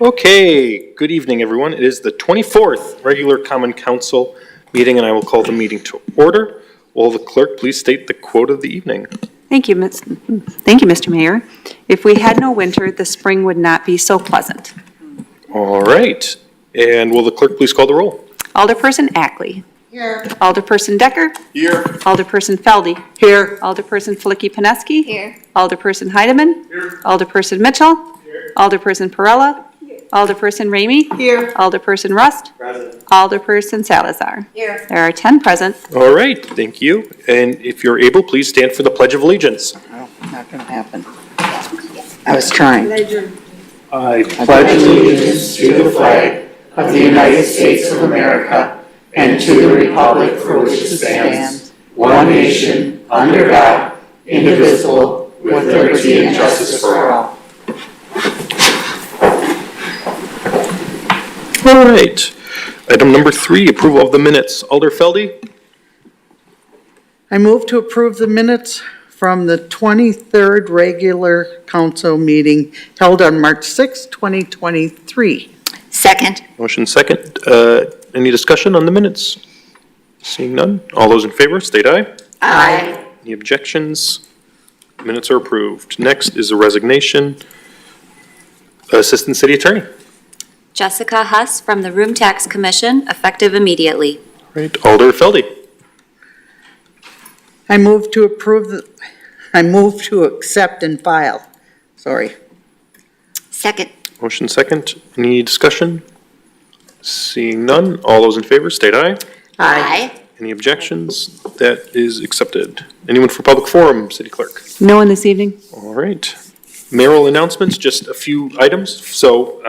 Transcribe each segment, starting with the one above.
Okay, good evening, everyone. It is the 24th regular Common Council meeting, and I will call the meeting to order. Will the clerk please state the quote of the evening? Thank you, Mr. Mayor. If we had no winter, the spring would not be so pleasant. All right, and will the clerk please call the roll? Alderperson Ackley. Here. Alderperson Decker. Here. Alderperson Feldy. Here. Alderperson Flicky-Paneski. Here. Alderperson Heidemann. Here. Alderperson Mitchell. Here. Alderperson Perella. Alderperson Ramey. Here. Alderperson Rust. Present. Alderperson Salazar. Here. There are 10 present. All right, thank you. And if you're able, please stand for the Pledge of Allegiance. Oh, not gonna happen. I was trying. I pledge allegiance to the flag of the United States of America and to the republic for which it stands, one nation, under God, indivisible, with liberty and justice for all. All right. Item number 3, approval of the minutes. Alder Feldy? I move to approve the minutes from the 23rd regular council meeting held on March 6, 2023. Second. Motion second. Any discussion on the minutes? Seeing none. All those in favor, state aye. Aye. Any objections? Minutes are approved. Next is a resignation. Assistant City Attorney. Jessica Huss from the Room Tax Commission, effective immediately. Right. Alder Feldy. I move to accept and file. Sorry. Second. Motion second. Any discussion? Seeing none. All those in favor, state aye. Aye. Any objections? That is accepted. Anyone for public forum, City Clerk? No one this evening. All right. Mayoral announcements, just a few items. So,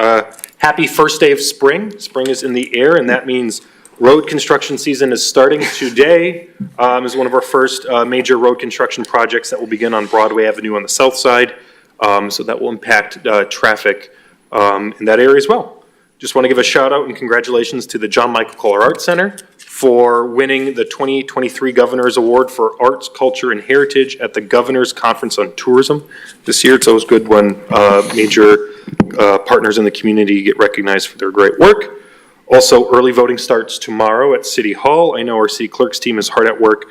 happy first day of spring. Spring is in the air, and that means road construction season is starting today. Is one of our first major road construction projects that will begin on Broadway Avenue on the south side. So that will impact traffic in that area as well. Just want to give a shout out and congratulations to the John Michael Kohler Arts Center for winning the 2023 Governor's Award for Arts, Culture, and Heritage at the Governor's Conference on Tourism this year. It's always good when major partners in the community get recognized for their great work. Also, early voting starts tomorrow at City Hall. I know our City Clerk's team is hard at work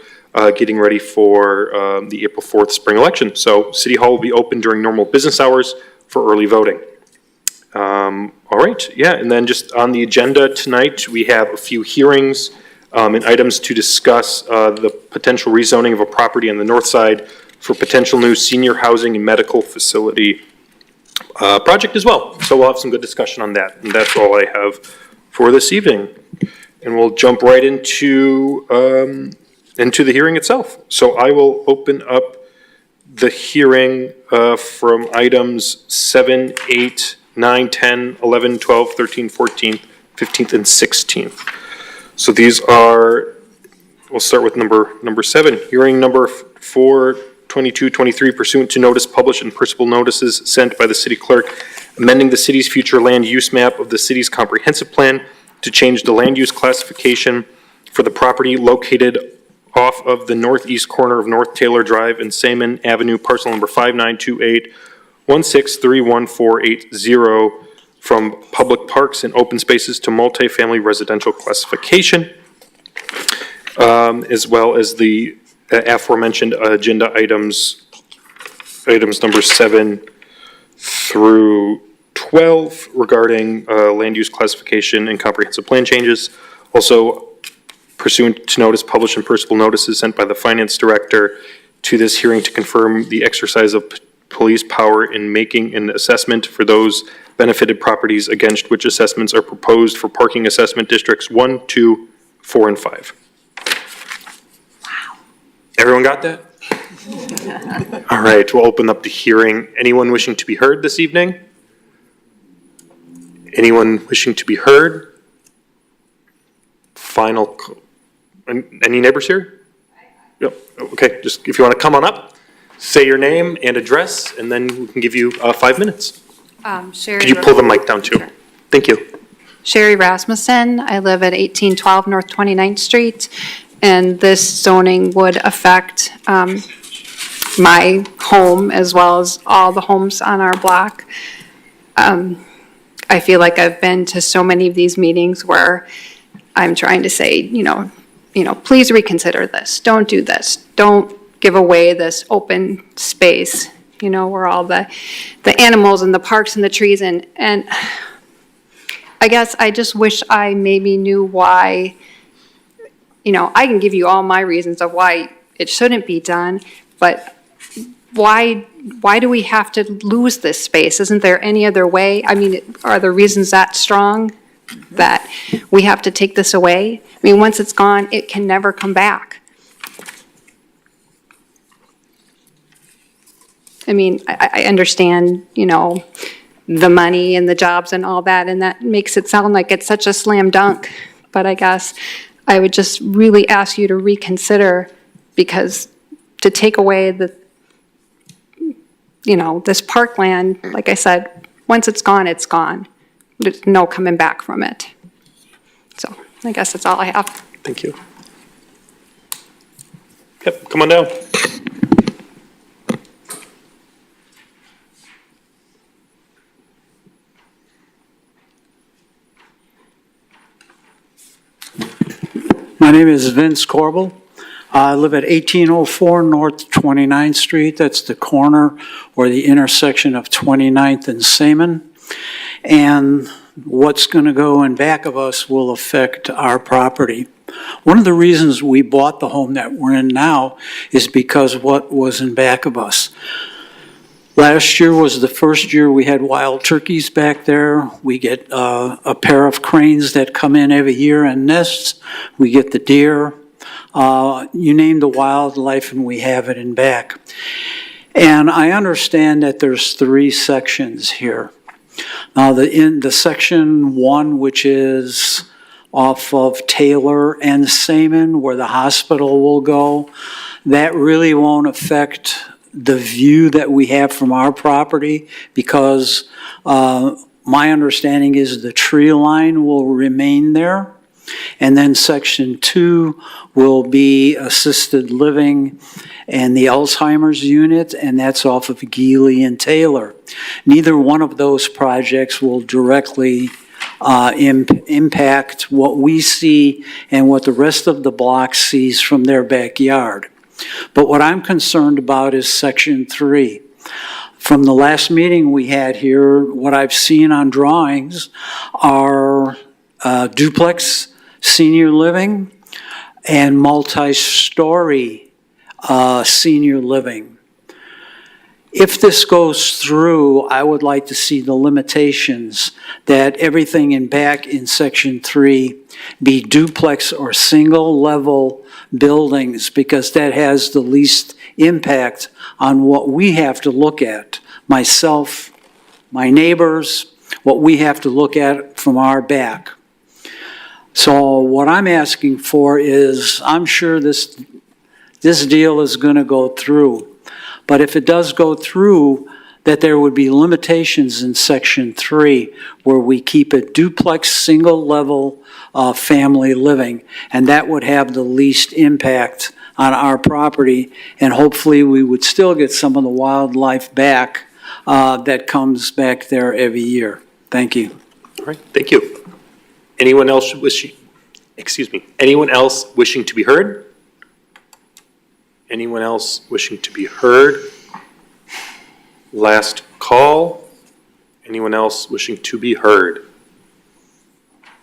getting ready for the April 4th spring election. So City Hall will be open during normal business hours for early voting. All right, yeah, and then just on the agenda tonight, we have a few hearings and items to discuss the potential rezoning of a property on the north side for potential new senior housing and medical facility project as well. So we'll have some good discussion on that, and that's all I have for this evening. And we'll jump right into the hearing itself. So I will open up the hearing from items 7, 8, 9, 10, 11, 12, 13, 14, 15th, and 16th. So these are, we'll start with number 7. Hearing number 4/22/23 pursuant to notice published in principal notices sent by the city clerk, amending the city's future land use map of the city's comprehensive plan to change the land use classification for the property located off of the northeast corner of North Taylor Drive and Saman Avenue, parcel number 592816311480, from public parks and open spaces to multifamily residential classification, as well as the aforementioned agenda items number 7 through 12 regarding land use classification and comprehensive plan changes. Also, pursuant to notice published in principal notices sent by the finance director to this hearing to confirm the exercise of police power in making an assessment for those benefited properties against which assessments are proposed for parking assessment districts 1, 2, 4, and 5. Wow. Everyone got that? All right, we'll open up the hearing. Anyone wishing to be heard this evening? Anyone wishing to be heard? Any neighbors here? Yep. Okay, just if you want to come on up, say your name and address, and then we can give you 5 minutes. Sherry. Could you pull the mic down too? Sure. Thank you. Sherry Rasmussen. I live at 1812 North 29th Street, and this zoning would affect my home as well as all the homes on our block. I feel like I've been to so many of these meetings where I'm trying to say, please reconsider this. Don't do this. Don't give away this open space, where all the animals and the parks and the trees and I guess I just wish I maybe knew why, I can give you all my reasons of why it shouldn't be done, but why do we have to lose this space? Isn't there any other way? I mean, are the reasons that strong that we have to take this away? I mean, once it's gone, it can never come back. I mean, I understand, the money and the jobs and all that, and that makes it sound like it's such a slam dunk. But I guess I would just really ask you to reconsider, because to take away this parkland, like I said, once it's gone, it's gone. There's no coming back from it. So I guess that's all I have. Thank you. Yep, come on down. My name is Vince Corbel. I live at 1804 North 29th Street. That's the corner or the intersection of 29th and Seaman. And what's going to go in back of us will affect our property. One of the reasons we bought the home that we're in now is because what was in back of us. Last year was the first year we had wild turkeys back there. We get a pair of cranes that come in every year and nests. We get the deer. You name the wildlife and we have it in back. And I understand that there's 3 sections here. Now, in the section 1, which is off of Taylor and Seaman, where the hospital will go, that really won't affect the view that we have from our property, because my understanding is the tree line will remain there. And then section 2 will be assisted living and the Alzheimer's unit, and that's off of Geely and Taylor. Neither one of those projects will directly impact what we see and what the rest of the block sees from their backyard. But what I'm concerned about is section 3. From the last meeting we had here, what I've seen on drawings are duplex senior living and multi-story senior living. If this goes through, I would like to see the limitations that everything in back in section 3 be duplex or single level buildings, because that has the least impact on what we have to look at. Myself, my neighbors, what we have to look at from our back. So what I'm asking for is, I'm sure this deal is going to go through. But if it does go through, that there would be limitations in section 3 where we keep a duplex single level family living, and that would have the least impact on our property, and hopefully we would still get some of the wildlife back that comes back there every year. Thank you. All right, thank you. Anyone else wishing to be heard? Anyone else wishing to be heard? Last call. Anyone else wishing to be heard?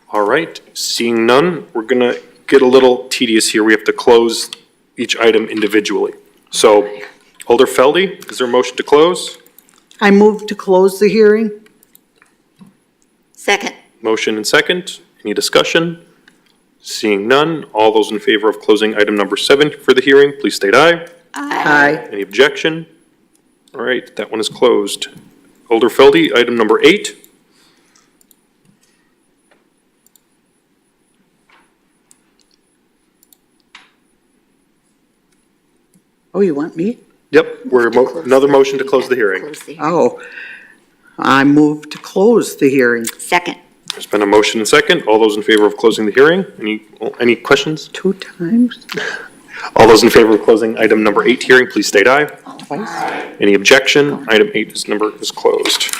All right, seeing none, we're gonna get a little tedious here. We have to close each item individually. So, Alder Feldy, is there a motion to close? I move to close the hearing. Second. Motion and second. Any discussion? Seeing none, all those in favor of closing item number 7 for the hearing, please state aye. Aye. Any objection? All right, that one is closed. Alder Feldy, item number 8. Oh, you want me? Yep, another motion to close the hearing. Close the hearing. Oh, I move to close the hearing. Second. There's been a motion and second. All those in favor of closing the hearing? Any questions? 2 times? All those in favor of closing item number 8 hearing, please state aye. Twice? Any objection? Item 8 is closed.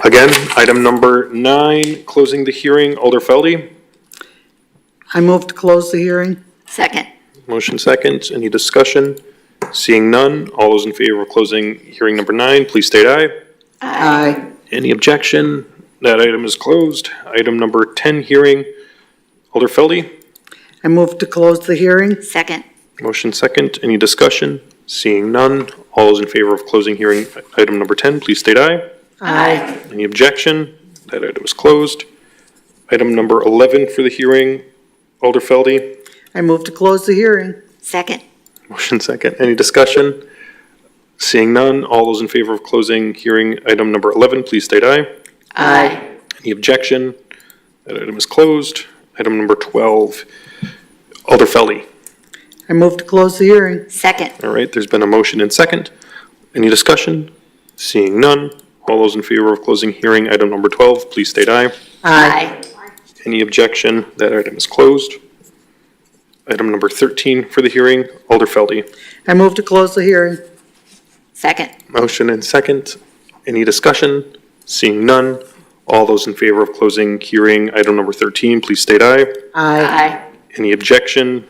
Again, item number 9, closing the hearing. Alder Felde, I move to close the hearing. Second. motion second. Any discussion? Seeing none, all those in favor of closing hearing number 9, please state aye. Aye. Any objection? That item is closed. Item number 10, hearing. Alder Felde, I move to close the hearing. Second. motion second. Any discussion? Seeing none, all those in favor of closing hearing item number 10, please state aye. Aye. Any objection? That item is closed. Item number 11 for the hearing. Alder Felde, I move to close the hearing. Second. motion second. Any discussion? Seeing none, all those in favor of closing hearing item number 11, please state aye. Aye. Any objection? That item is closed. Item number 12, Alder Felde. I move to close the hearing. Second. All right, there's been a motion and second. Any discussion? Seeing none, all those in favor of closing hearing item number 12, please state aye. Aye. Any objection? That item is closed. Item number 13 for the hearing, Alder Felde. I move to close the hearing. Second. Motion and second. Any discussion? Seeing none, all those in favor of closing hearing item number 13, please state aye. Aye. Aye. Any objection?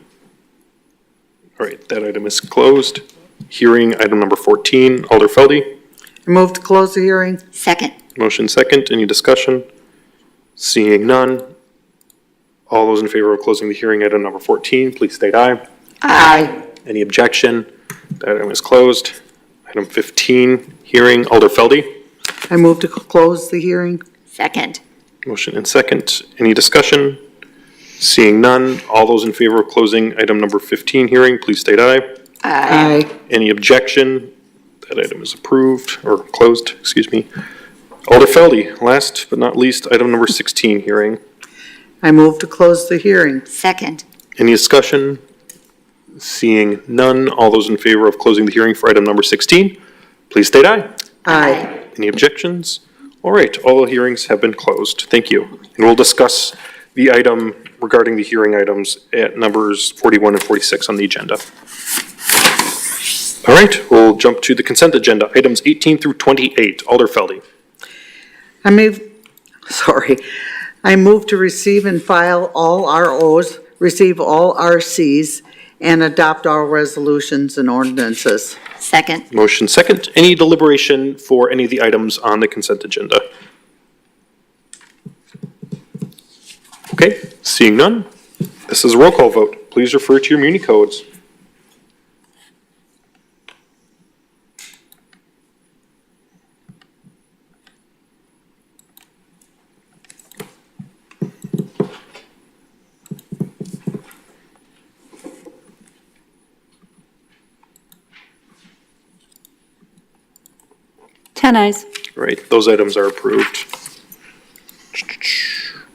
All right, that item is closed. Hearing item number 14, Alder Felde. I move to close the hearing. Second. Motion second. Any discussion? Seeing none, all those in favor of closing the hearing item number 14, please state aye. Aye. Any objection? That item is closed. Item 15, hearing, Alder Felde. I move to close the hearing. Second. Motion and second. Any discussion? Seeing none, all those in favor of closing item number 15, hearing, please state aye. Aye. Any objection? That item is approved, or closed, excuse me. Alder Felde, last but not least, item number 16, hearing. I move to close the hearing. Second. Any discussion? Seeing none, all those in favor of closing the hearing for item number 16, please state aye. Aye. Any objections? All right, all hearings have been closed. Thank you. And we'll discuss the item regarding the hearing items at numbers 41 and 46 on the agenda. All right, we'll jump to the consent agenda, items 18 through 28. Alder Felde. I move to receive and file all ROs, receive all RCs, and adopt all resolutions and ordinances. Second. Motion second. Any deliberation for any of the items on the consent agenda? Okay, seeing none, this is a roll call vote. Please refer to your Muni codes. Ten eyes. Right, those items are approved.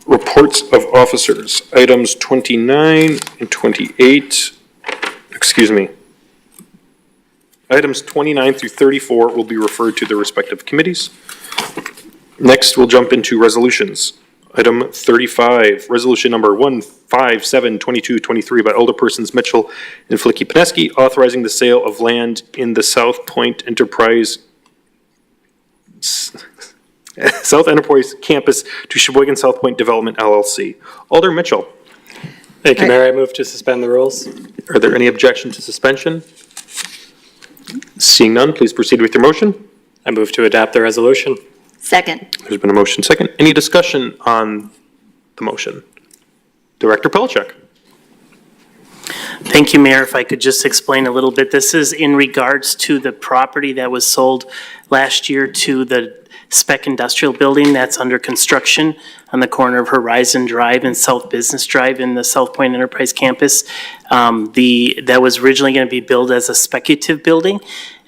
Reports of officers, items 29 and 28, excuse me. Items 29 through 34 will be referred to the respective committees. Next, we'll jump into resolutions. Item 35, resolution number 157-2223 by Alderpersons Mitchell and Flicky-Pineski, authorizing the sale of land in the South Enterprise Campus to Sheboygan South Point Development LLC. Alder Mitchell, Thank you, Mayor. I move to suspend the rules. are there any objection to suspension? Seeing none, please proceed with your motion. I move to adopt the resolution. Second. There's been a motion second. Any discussion on the motion? Director Pelchak. Thank you, Mayor. If I could just explain a little bit. This is in regards to the property that was sold last year to the Spec Industrial Building that's under construction on the corner of Horizon Drive and South Business Drive in the South Point Enterprise Campus. That was originally going to be built as a speculative building.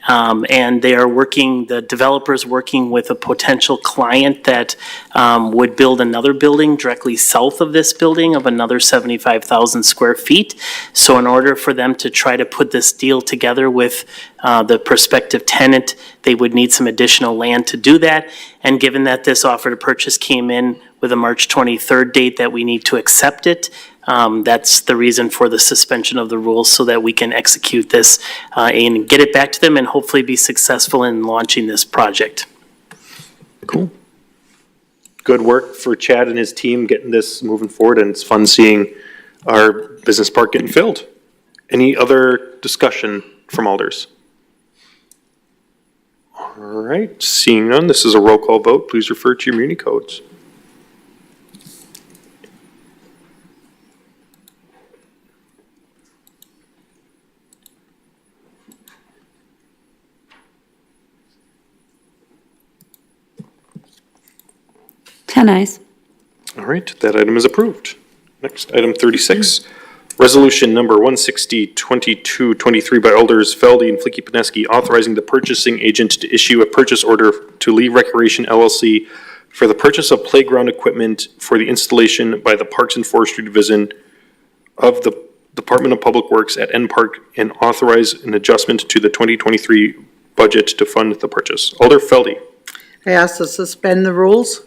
And they are the developer's working with a potential client that would build another building directly south of this building of another 75,000 square feet. So in order for them to try to put this deal together with the prospective tenant, they would need some additional land to do that. And given that this offer to purchase came in with a March 23rd date that we need to accept it, that's the reason for the suspension of the rules so that we can execute this and get it back to them and hopefully be successful in launching this project. Cool. good work for Chad and his team getting this moving forward, and it's fun seeing our business park getting filled. Any other discussion from alders? All right, seeing none, this is a roll call vote. Please refer to your muni codes. Ten ayes. All right, that item is approved. Next, item 36, resolution number 160-2223 by Alders Feldy and Flicky-Peneski, authorizing the purchasing agent to issue a purchase order to Lee Recreation LLC for the purchase of playground equipment for the installation by the Parks and Forestry Division of the Department of Public Works at N Park, and authorize an adjustment to the 2023 budget to fund the purchase. Alder Feldy, I ask to suspend the rules.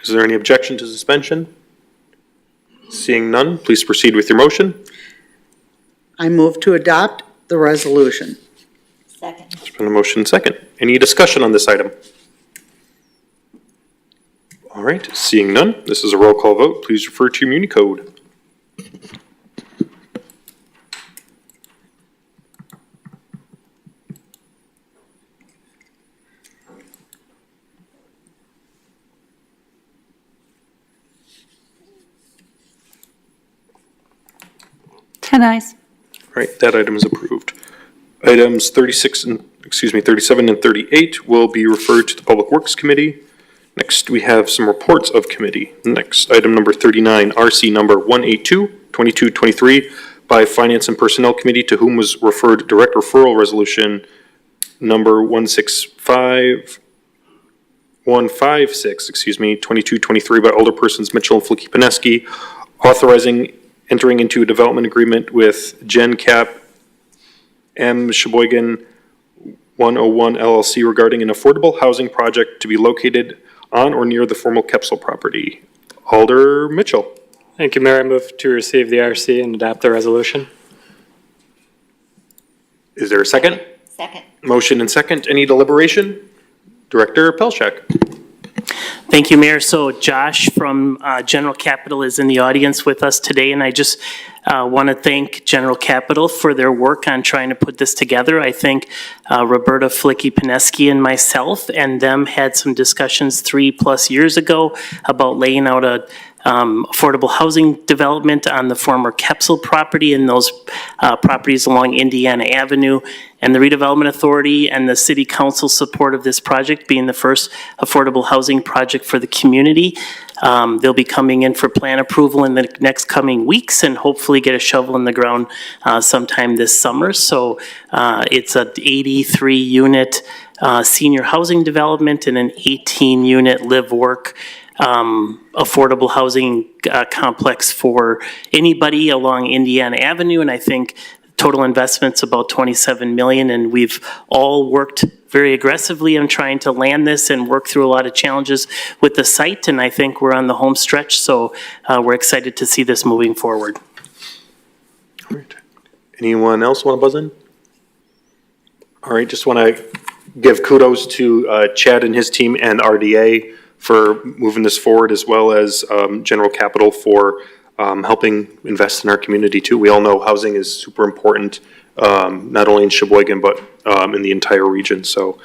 is there any objection to suspension? Seeing none, please proceed with your motion. I move to adopt the resolution. Second. There's been a motion second. Any discussion on this item? All right, seeing none, this is a roll call vote. Please refer to your muni code. Ten ayes. All right, that item is approved. Items 37 and 38 will be referred to the Public Works Committee. Next, we have some reports of committee. Next, item number 39, RC number 182-2223 by Finance and Personnel Committee, to whom was referred direct referral resolution number 156, 2223 by Alderpersons Mitchell and Flicky-Peneski, authorizing entering into a development agreement with GenCap M. Sheboygan 101 LLC regarding an affordable housing project to be located on or near the former Kepsel property. Alder Mitchell. Thank you, Mayor. I move to receive the RC and adopt the resolution. Is there a second? Second. Motion and second. Any deliberation? Director Pelchak. Thank you, Mayor. So Josh from General Capital is in the audience with us today, and I just want to thank General Capital for their work on trying to put this together. I think Roberta Flicky-Peneski and myself and them had some discussions 3+ years ago about laying out a affordable housing development on the former Kepsel property and those properties along Indiana Avenue, and the redevelopment authority and the city council support of this project being the first affordable housing project for the community. They'll be coming in for plan approval in the next coming weeks and hopefully get a shovel in the ground sometime this summer. So it's an 83 unit senior housing development and an 18-unit live-work affordable housing complex for anybody along Indiana Avenue. And I think total investment's about $27 million, and we've all worked very aggressively on trying to land this and work through a lot of challenges with the site, and I think we're on the home stretch, so we're excited to see this moving forward. All right. Anyone else want to buzz in? All right, just want to give kudos to Chad and his team and RDA for moving this forward, as well as General Capital for helping invest in our community too. We all know housing is super important, not only in Sheboygan, but in the entire region. So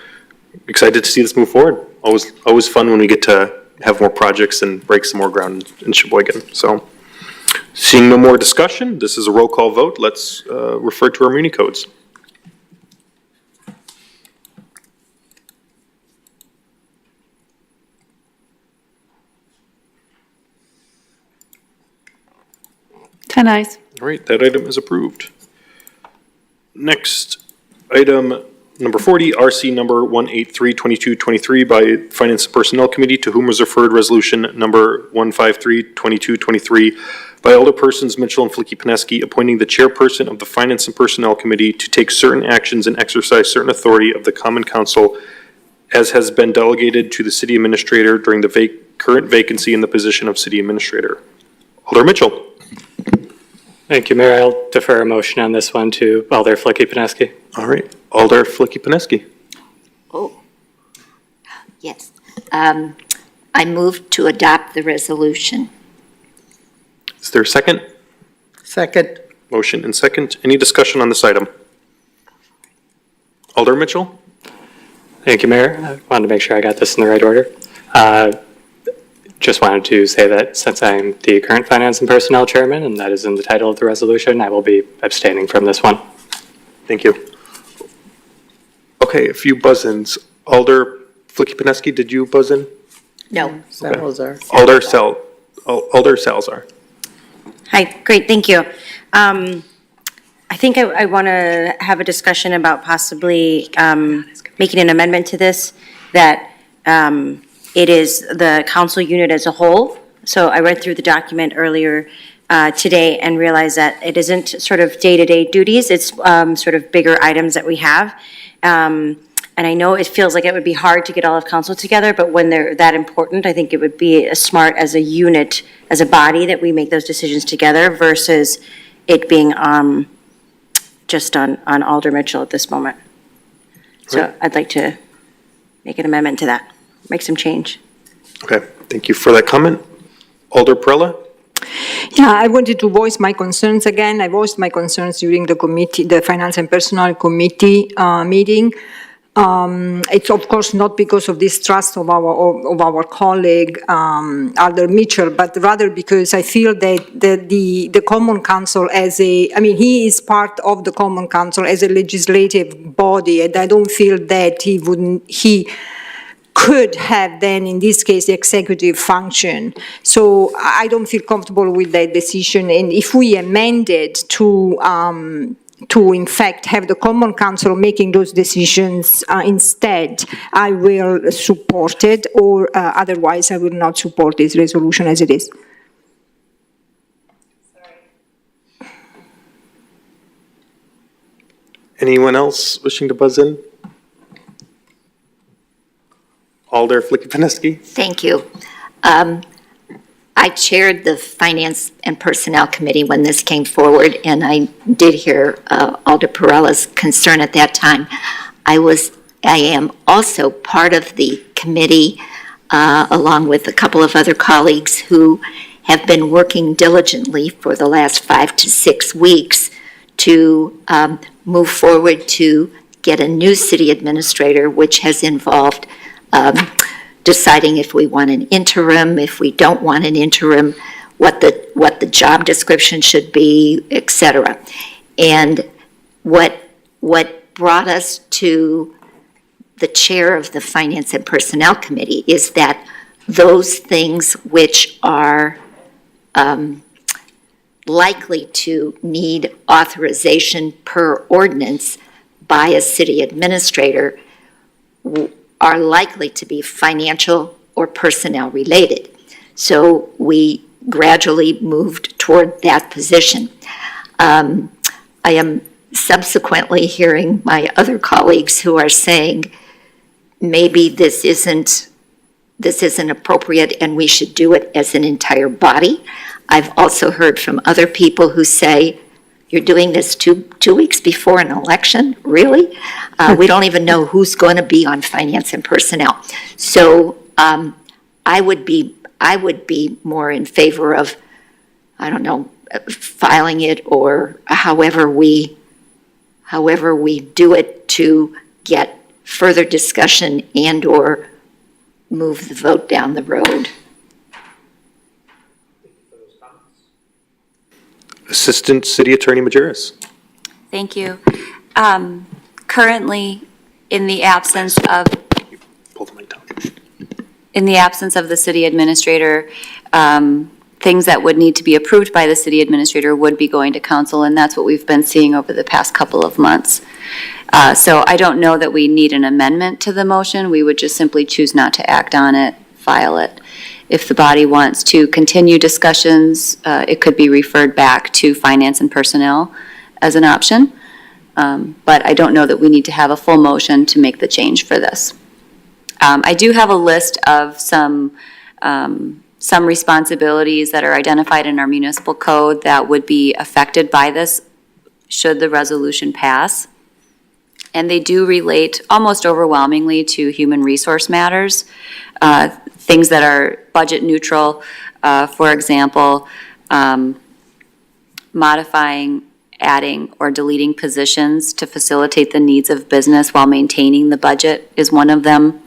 excited to see this move forward. Always fun when we get to have more projects and break some more ground in Sheboygan. So seeing no more discussion, this is a roll call vote. Let's refer to our muni codes. Ten ayes. All right, that item is approved. Next, item number 40, RC number 183-2223 by Finance and Personnel Committee, to whom was referred resolution number 153-2223 by Alderpersons Mitchell and Flicky-Peneski, appointing the chairperson of the Finance and Personnel Committee to take certain actions and exercise certain authority of the Common Council as has been delegated to the city administrator during the current vacancy in the position of city administrator. Alder Mitchell. Thank you, Mayor. I'll defer a motion on this one to Alder Flicky-Peneski. All right, Alder Flicky-Peneski. Oh, yes. I move to adopt the resolution. Is there a second? Second. Motion and second. Any discussion on this item? Alder Mitchell? Thank you, Mayor. I wanted to make sure I got this in the right order. Just wanted to say that since I'm the current Finance and Personnel Chairman, and that is in the title of the resolution, I will be abstaining from this one. Thank you. Okay, a few buzz-ins. Alder Flicky-Pineski, did you buzz in? No. Salazar. Alder Salazar. Hi, great, thank you. I think I want to have a discussion about possibly making an amendment to this, that it is the council unit as a whole. So I read through the document earlier today and realized that it isn't sort of day-to-day duties, it's sort of bigger items that we have. And I know it feels like it would be hard to get all of council together, but when they're that important, I think it would be smart as a unit, as a body, that we make those decisions together versus it being just on Alder Mitchell at this moment. So I'd like to make an amendment to that, make some change. Okay, thank you for that comment. Alder Perella? Yeah, I wanted to voice my concerns again. I voiced my concerns during the committee, the Finance and Personnel Committee meeting. It's of course not because of distrust of our colleague Alder Mitchell, but rather because I feel that the Common Council he is part of the Common Council as a legislative body, and I don't feel that he could have then, in this case, the executive function. So I don't feel comfortable with that decision. And if we amended to in fact have the Common Council making those decisions instead, I will support it, or otherwise I will not support this resolution as it is. Anyone else wishing to buzz in? Alder Flicky-Pineski? Thank you. I chaired the Finance and Personnel Committee when this came forward, and I did hear Alder Perella's concern at that time. I am also part of the committee, along with a couple of other colleagues who have been working diligently for the last 5 to 6 weeks to move forward to get a new city administrator, which has involved deciding if we want an interim, if we don't want an interim, what the job description should be, et cetera. And what brought us to the chair of the Finance and Personnel Committee is that those things which are likely to need authorization per ordinance by a city administrator are likely to be financial or personnel related. So we gradually moved toward that position. I am subsequently hearing my other colleagues who are saying maybe this isn't appropriate and we should do it as an entire body. I've also heard from other people who say, you're doing this two weeks before an election? Really? We don't even know who's going to be on Finance and Personnel. So I would be more in favor of, I don't know, filing it or however we do it to get further discussion and or move the vote down the road. Assistant City Attorney Majerus. Thank you. Currently, in the absence of Pull the mic down. the city administrator, things that would need to be approved by the city administrator would be going to council, and that's what we've been seeing over the past couple of months. So I don't know that we need an amendment to the motion. We would just simply choose not to act on it, file it. If the body wants to continue discussions, it could be referred back to Finance and Personnel as an option. But I don't know that we need to have a full motion to make the change for this. I do have a list of some responsibilities that are identified in our municipal code that would be affected by this should the resolution pass. And they do relate almost overwhelmingly to human resource matters. things that are budget neutral, for example, modifying, adding, or deleting positions to facilitate the needs of business while maintaining the budget is one of them.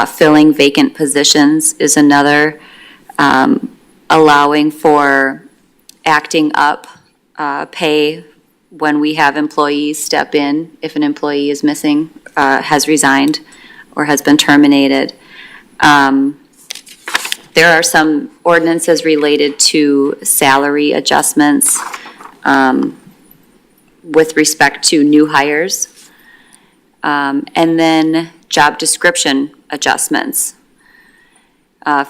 Filling vacant positions is another. Allowing for acting up pay when we have employees step in, if an employee is missing, has resigned, or has been terminated. There are some ordinances related to salary adjustments with respect to new hires. And then job description adjustments.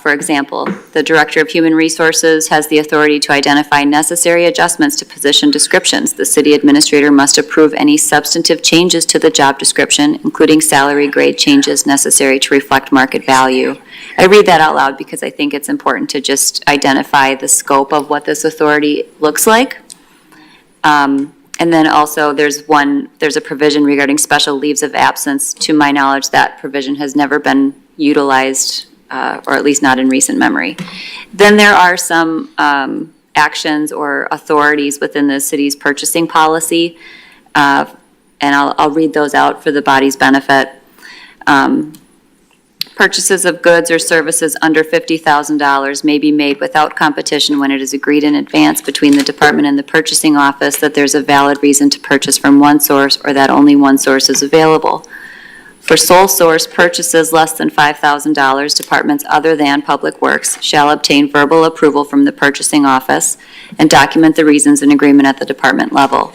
For example, the Director of Human Resources has the authority to identify necessary adjustments to position descriptions. The city administrator must approve any substantive changes to the job description, including salary grade changes necessary to reflect market value. I read that out loud because I think it's important to just identify the scope of what this authority looks like. And then also there's a provision regarding special leaves of absence. To my knowledge, that provision has never been utilized, or at least not in recent memory. Then there are some actions or authorities within the city's purchasing policy, and I'll read those out for the body's benefit. Purchases of goods or services under $50,000 may be made without competition when it is agreed in advance between the department and the purchasing office that there's a valid reason to purchase from one source or that only one source is available. For sole source purchases less than $5,000, departments other than Public Works shall obtain verbal approval from the purchasing office and document the reasons in agreement at the department level.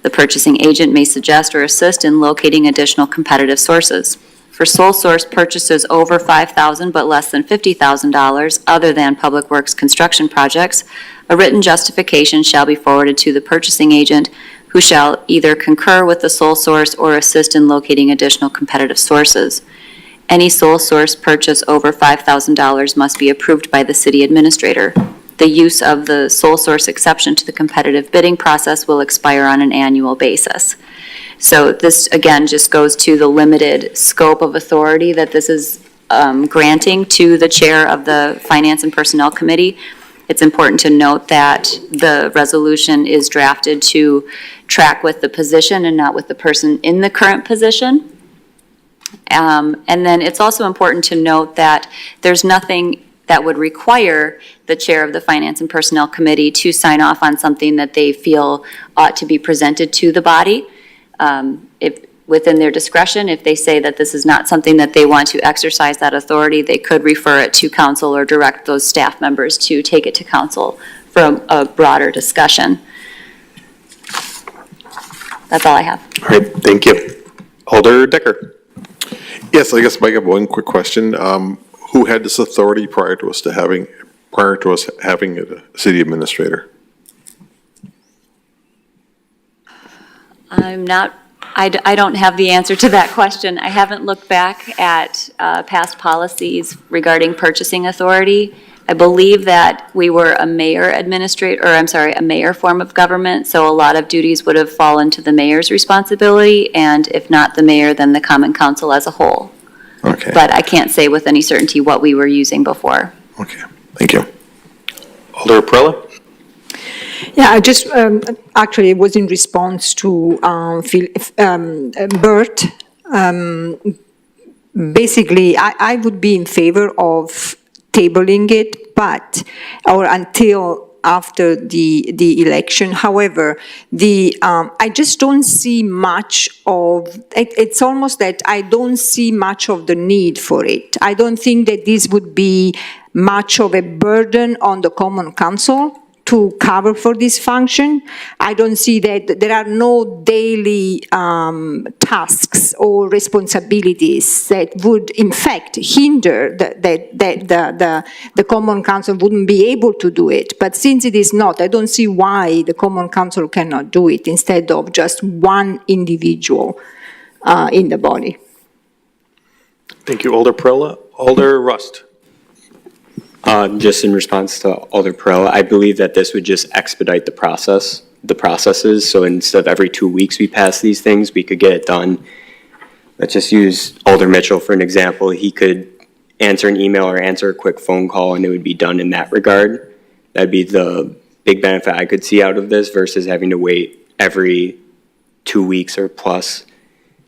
The purchasing agent may suggest or assist in locating additional competitive sources. For sole source purchases over $5,000 but less than $50,000 other than Public Works construction projects, a written justification shall be forwarded to the purchasing agent, who shall either concur with the sole source or assist in locating additional competitive sources. Any sole source purchase over $5,000 must be approved by the city administrator. The use of the sole source exception to the competitive bidding process will expire on an annual basis. So this, again, just goes to the limited scope of authority that this is granting to the chair of the Finance and Personnel Committee. It's important to note that the resolution is drafted to track with the position and not with the person in the current position. And then it's also important to note that there's nothing that would require the chair of the Finance and Personnel Committee to sign off on something that they feel ought to be presented to the body. If within their discretion, if they say that this is not something that they want to exercise that authority, they could refer it to council or direct those staff members to take it to council for a broader discussion. That's all I have. All right, thank you. Alder Decker. Yes, I guess Mike, I have one quick question. Who had this authority prior to us having a city administrator? I don't have the answer to that question. I haven't looked back at past policies regarding purchasing authority. I believe that we were a mayor a mayor form of government, so a lot of duties would have fallen to the mayor's responsibility, and if not the mayor, then the common council as a whole. Okay. But I can't say with any certainty what we were using before. Okay, thank you. Alder Perla? Yeah, I just, actually, it was in response to Bert. Basically, I would be in favor of tabling it, or until after the election. However, I just don't see much of, it's almost that I don't see much of the need for it. I don't think that this would be much of a burden on the Common Council to cover for this function. I don't see that there are no daily tasks or responsibilities that would in fact hinder that the Common Council wouldn't be able to do it. But since it is not, I don't see why the Common Council cannot do it instead of just one individual in the body. Thank you, Alder Perla. Alder Rust. Just in response to Alder Perla, I believe that this would just expedite the processes. So instead of every 2 weeks we pass these things, we could get it done. Let's just use Alder Mitchell for an example. He could, answer an email or answer a quick phone call, and it would be done in that regard. That'd be the big benefit I could see out of this versus having to wait every 2 weeks or plus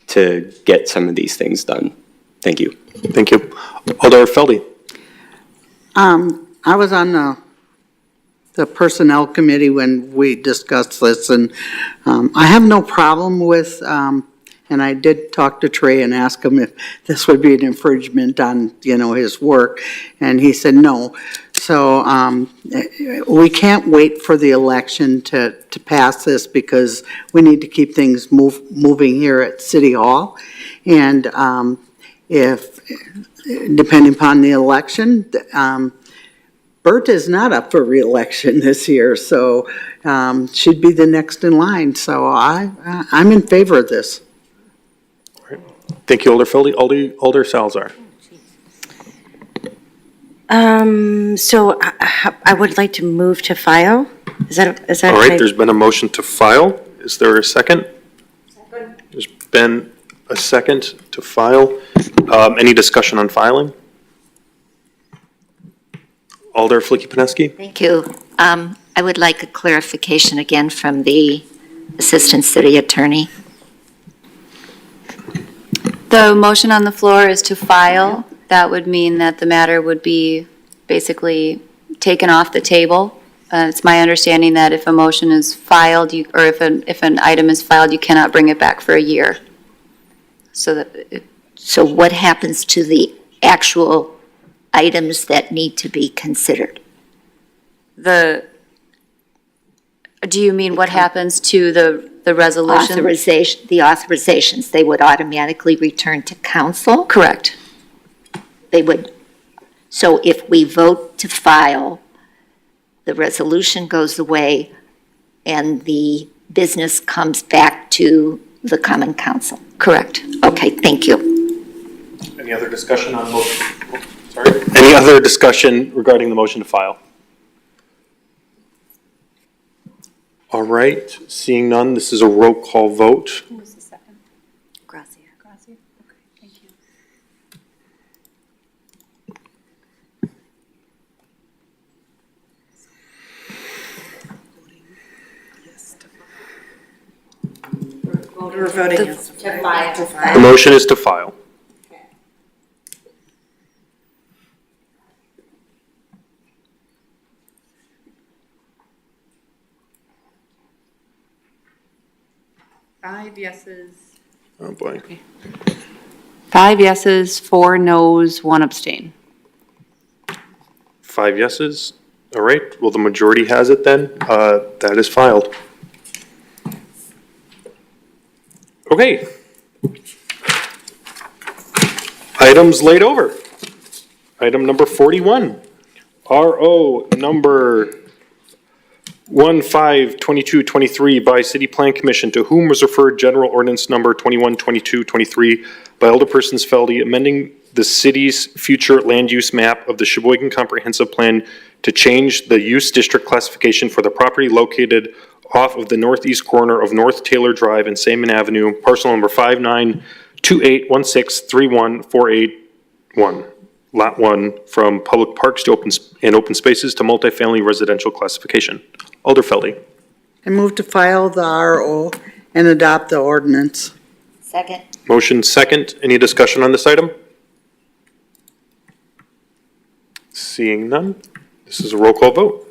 to get some of these things done. Thank you. Thank you. Alder Feldy. I was on the Personnel Committee when we discussed this, and I have no problem with, and I did talk to Trey and ask him if this would be an infringement on, his work, and he said no. So we can't wait for the election to pass this because we need to keep things moving here at City Hall. And if, depending upon the election, Bert is not up for reelection this year, so should be the next in line. So I'm in favor of this. Thank you, Alder Feldy. Alder Salazar. So I would like to move to file. Is that All right, okay? there's been a motion to file. Is there a second? Second. There's been a second to file. Any discussion on filing? Alder Flicky-Pineski? Thank you. I would like a clarification again from the Assistant City Attorney. The motion on the floor is to file. That would mean that the matter would be basically taken off the table. It's my understanding that if a motion is filed, or if an item is filed, you cannot bring it back for a year. So what happens to the actual items that need to be considered? Do you mean what happens to the resolution? The authorizations, they would automatically return to council? Correct. They would, so if we vote to file, the resolution goes away and the business comes back to the common council? Correct. Okay, thank you. Any other discussion on motion? Sorry. Any other discussion regarding the motion to file? All right, seeing none, this is a roll call vote. Who was the second? Gracia. Gracia? Okay, thank you. We're voting yes. To file. The motion is to file. Five yeses. Oh, boy. 5 yeses, 4 noes, 1 abstain. 5 yeses. All right, well, the majority has it then. That is filed. Okay. Items laid over. Item number 41. RO number 152223 by City Plan Commission, to whom was referred General Ordinance Number 212223 by Alderpersons Feldy, amending the city's future land use map of the Sheboygan Comprehensive Plan to change the use district classification for the property located off of the northeast corner of North Taylor Drive and Saman Avenue, parcel number 592816314881. Lot 1, from public parks to open spaces to multifamily residential classification. Alder Feldy. I move to file the RO and adopt the ordinance. Second. Motion second. Any discussion on this item? Seeing none, this is a roll call vote.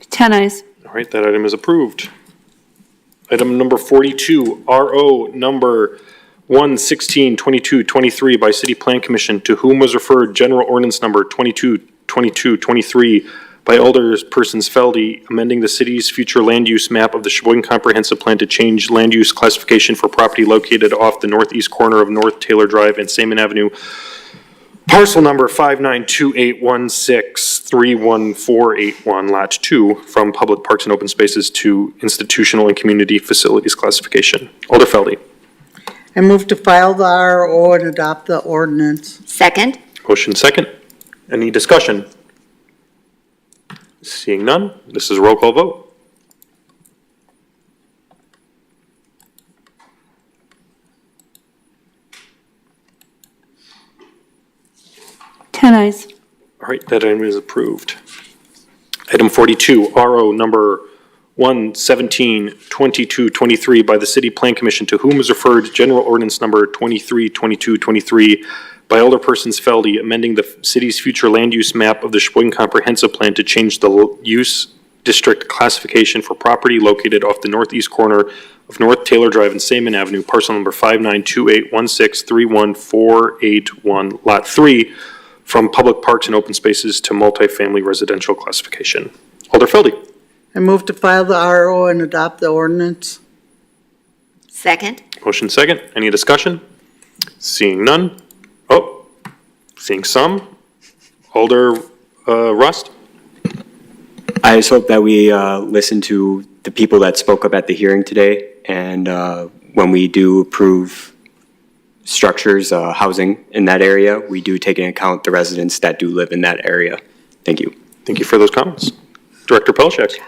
Ten ayes. All right, that item is approved. Item number 42, RO number 1162223 by City Plan Commission, to whom was referred General Ordinance Number 222223 by Alderpersons Feldy, amending the city's future land use map of the Sheboygan Comprehensive Plan to change land use classification for property located off the northeast corner of North Taylor Drive and Saman Avenue, parcel number 592816314881, lot 2, from public parks and open spaces to institutional and community facilities classification. Alder Feldy. I move to file the RO and adopt the ordinance. Second. Motion second. Any discussion? Seeing none, this is a roll call vote. Ten eyes. All right, that item is approved. Item 42, RO number 117-2223 by the City Plan Commission, to whom is referred General Ordinance number 232223 by Alderpersons Feldy, amending the city's future land use map of the Sheboygan Comprehensive Plan to change the use district classification for property located off the northeast corner of North Taylor Drive and Saman Avenue, parcel number 592816314881, Lot 3, from public parks and open spaces to multifamily residential classification. Alder Feldy. I move to file the RO and adopt the ordinance. Second? Motion second. Any discussion? Seeing none. Oh, seeing some. Alder Rust. I just hope that we listen to the people that spoke up at the hearing today, and when we do approve structures, housing in that area, we do take into account the residents that do live in that area. Thank you. Thank you for those comments. Director Pelchak.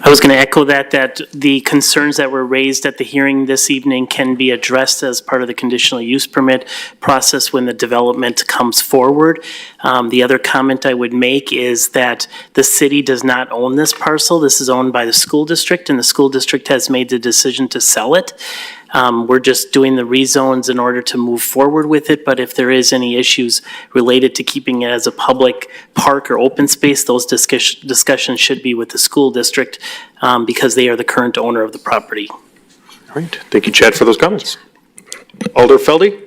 I was going to echo that the concerns that were raised at the hearing this evening can be addressed as part of the conditional use permit process when the development comes forward. The other comment I would make is that the city does not own this parcel. This is owned by the school district, and the school district has made the decision to sell it. We're just doing the rezones in order to move forward with it, but if there is any issues related to keeping it as a public park or open space, those discussions should be with the school district because they are the current owner of the property. All right. Thank you, Chad, for those comments. Alder Feldy.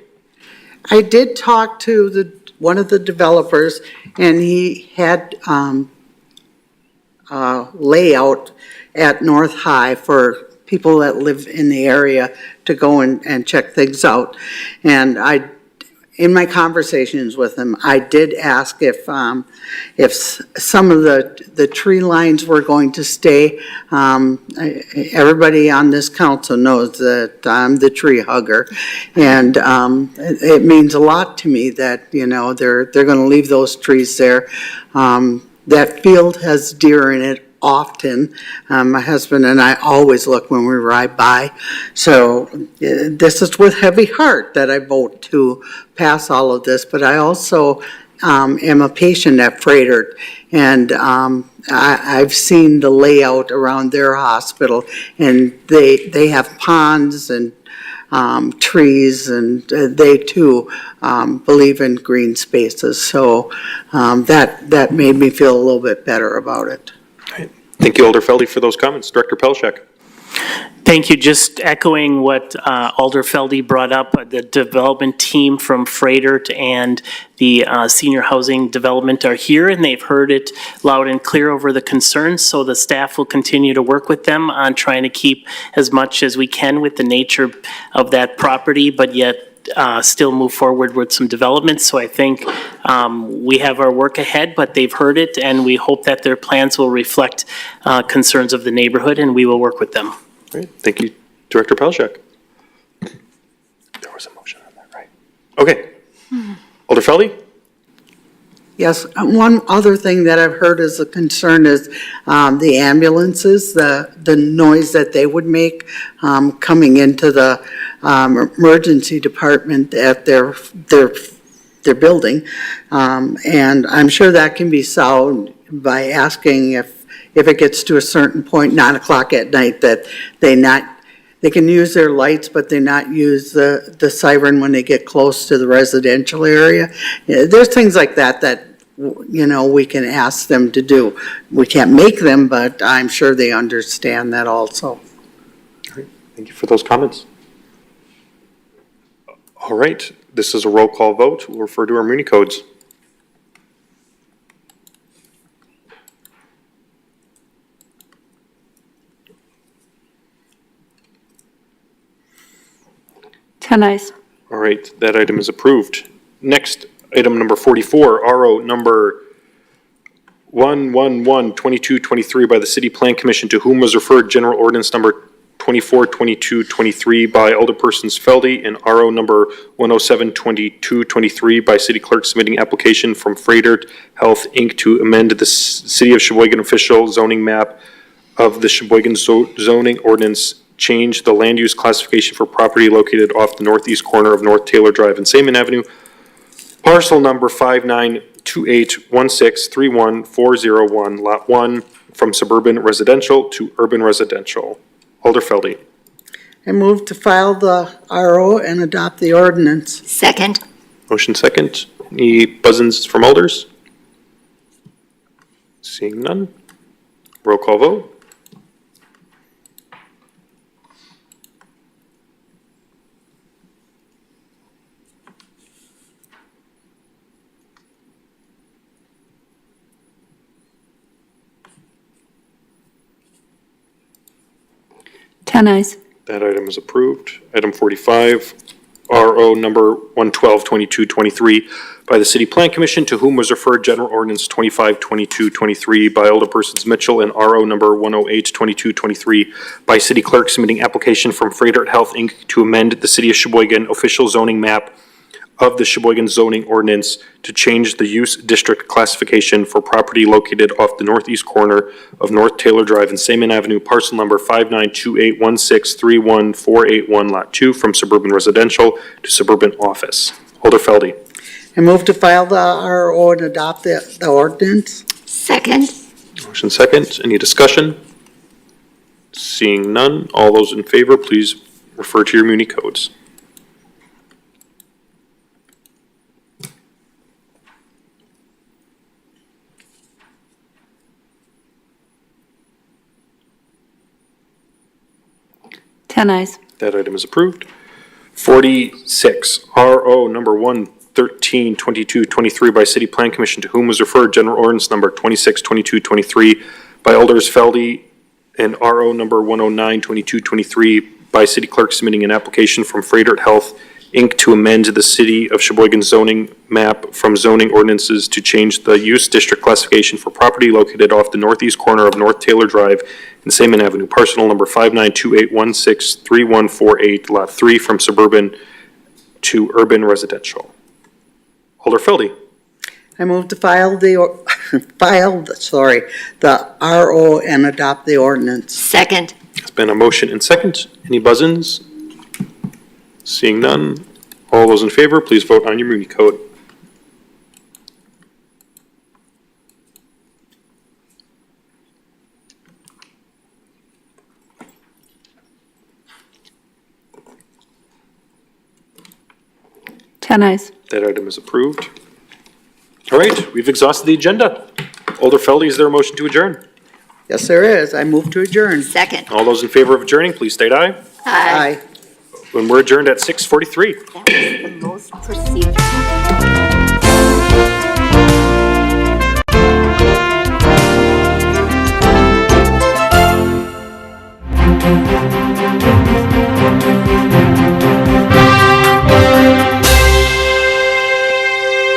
I did talk to one of the developers, and he had layout at North High for people that live in the area to go and check things out. And in my conversations with him, I did ask if some of the tree lines were going to stay. Everybody on this council knows that I'm the tree hugger, and it means a lot to me that, you know, they're going to leave those trees there. That field has deer in it often. My husband and I always look when we ride by. So this is with heavy heart that I vote to pass all of this, but I also am a patient at Freighter, and I've seen the layout around their hospital, and they have ponds and trees, and they too believe in green spaces. So that made me feel a little bit better about it. Thank you, Alder Feldy, for those comments. Director Pelchak. Thank you. Just echoing what Alder Feldy brought up, the development team from Freighter and the senior housing development are here, and they've heard it loud and clear over the concerns. So the staff will continue to work with them on trying to keep as much as we can with the nature of that property, but yet still move forward with some development. So I think we have our work ahead, but they've heard it, and we hope that their plans will reflect concerns of the neighborhood, and we will work with them. Great. Thank you, Director Pelchak. There was a motion on that, right? Okay. Alder Feldy? Yes, one other thing that I've heard as a concern is the ambulances, the noise that they would make coming into the emergency department at their building. And I'm sure that can be solved by asking if it gets to a certain point, 9 o'clock at night, that they can use their lights, but they not use the siren when they get close to the residential area. There's things like that, you know, we can ask them to do. We can't make them, but I'm sure they understand that also. All right. Thank you for those comments. All right. This is a roll call vote. We'll refer to our Muni codes. Ten eyes. All right, that item is approved. Next, item number 44, RO number 111-2223 by the City Plan Commission, to whom was referred General Ordinance number 242223 by Alderpersons Feldy and RO number 1072223 by City Clerk submitting application from Freighter Health, Inc. to amend the City of Sheboygan official zoning map of the Sheboygan zoning ordinance, change the land use classification for property located off the northeast corner of North Taylor Drive and Saman Avenue, parcel number 592816314001, lot 1, from suburban residential to urban residential. Alder Feldy. I move to file the RO and adopt the ordinance. Second. Motion second. Any buzzins from alders? Seeing none. Roll call vote. Ten ayes. That item is approved. Item 45, RO number 1122223 by the City Plan Commission, to whom was referred General Ordinance 252223 by Alderpersons Mitchell, and RO number 1082223 by City Clerk submitting application from Freighter Health, Inc. to amend the City of Sheboygan official zoning map of the Sheboygan zoning ordinance to change the use district classification for property located off the northeast corner of North Taylor Drive and Saman Avenue, parcel number 5928163148 lot 2, from suburban residential to suburban office. Alder Feldy. I move to file the RO and adopt the ordinance. Second. Motion second. Any discussion? Seeing none. All those in favor, please refer to your muni codes. Ten ayes. That item is approved. 46, RO number 1132223 by City Plan Commission, to whom was referred General Ordinance number 262223 by Alders Feldy, and RO number 1092223 by City Clerk submitting an application from Freighter Health, Inc. to amend the City of Sheboygan zoning map from zoning ordinances to change the use district classification for property located off the northeast corner of North Taylor Drive and Saman Avenue, parcel number 5928163148 lot 3, from suburban to urban residential. Alder Feldy. I move to file the RO and adopt the ordinance. Second. It's been a motion and second. Any buzzins? Seeing none. All those in favor, please vote on your muni code. Ten ayes. That item is approved. All right, we've exhausted the agenda. Alder Feldy, is there a motion to adjourn? Yes, there is. I move to adjourn. Second. All those in favor of adjourning, please state aye. Aye. When we're adjourned at 6:43. That was the most procedural.